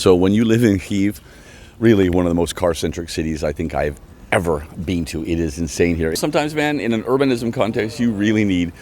So when you live in Kyiv, really one of the most car-centric cities I think I've ever been to. It is insane here. Sometimes, man, in an urbanism context, you really need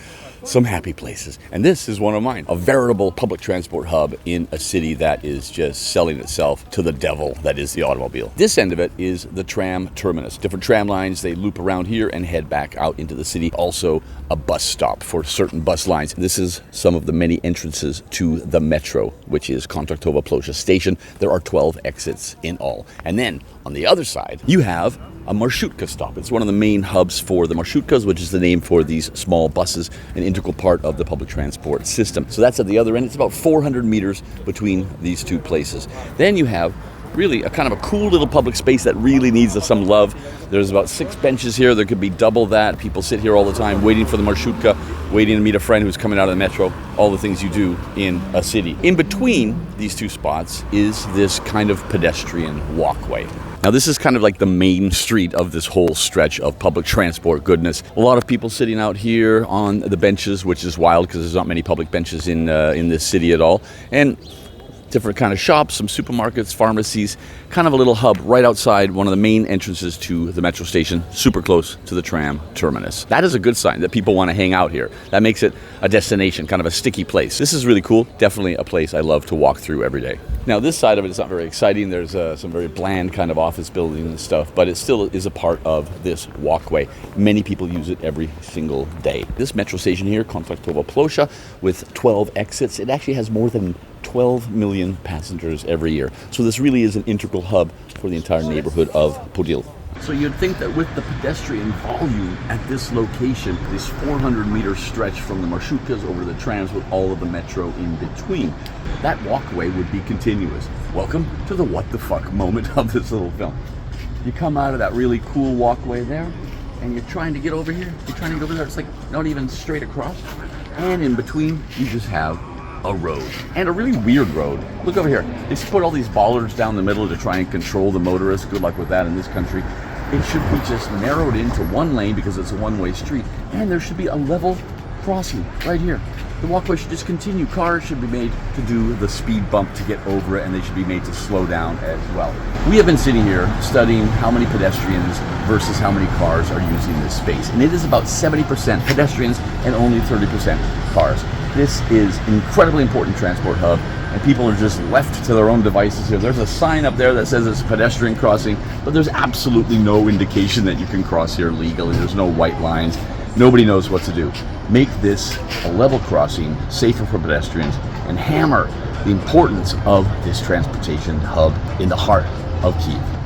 some happy places. And this is one of mine. A veritable public transport hub in a city that is just selling itself to the devil that is the automobile. This end of it is the tram terminus. Different tram lines, they loop around here and head back out into the city. Also a bus stop for certain bus lines. This is some of the many entrances to the metro, which is Kontraktovo-Plosha station. There are 12 exits in all. And then on the other side, you have a marshutka stop. It's one of the main hubs for the marshutkas, which is the name for these small buses, an integral part of the public transport system. So that's at the other end. It's about 400 meters between these two places. Then you have really a kind of a cool little public space that really needs some love. There's about 6 benches here. There could be double that. People sit here all the time waiting for the marshutka, waiting to meet a friend who's coming out of the metro, all the things you do in a city. In between these two spots is this kind of pedestrian walkway. Now this is kind of like the main street of this whole stretch of public transport goodness. A lot of people sitting out here on the benches, which is wild because there's not many public benches in this city at all. And different kind of shops, some supermarkets, pharmacies, kind of a little hub right outside one of the main entrances to the metro station, super close to the tram terminus. That is a good sign that people want to hang out here. That makes it a destination, kind of a sticky place. This is really cool. Definitely a place I love to walk through every day. Now this side of it is not very exciting. There's some very bland kind of office buildings and stuff, but it still is a part of this walkway. Many people use it every single day. This metro station here, Kontraktovo-Plosha, with 12 exits, it actually has more than 12 million passengers every year. So this really is an integral hub for the entire neighborhood of Podil. So you'd think that with the pedestrian volume at this location, this 400-meter stretch from the marshutkas over the trams with all of the metro in between, that walkway would be continuous. Welcome to the what the fuck moment of this little film. You come out of that really cool walkway there, and you're trying to get over here. You're trying to get over there. It's like not even straight across. And in between, you just have a road, and a really weird road. Look over here. They put all these bollards down the middle to try and control the motorists. Good luck with that in this country. It should be just narrowed into one lane because it's a one-way street, and there should be a level crossing right here. The walkway should just continue. Cars should be made to do the speed bump to get over it, and they should be made to slow down as well. We have been sitting here studying how many pedestrians versus how many cars are using this space, and it is about 70% pedestrians and only 30% cars. This is an incredibly important transport hub, and people are just left to their own devices here. There's a sign up there that says it's a pedestrian crossing, but there's absolutely no indication that you can cross here legally. There's no white lines. Nobody knows what to do. Make this a level crossing, safer for pedestrians, and hammer the importance of this transportation hub in the heart of Kyiv.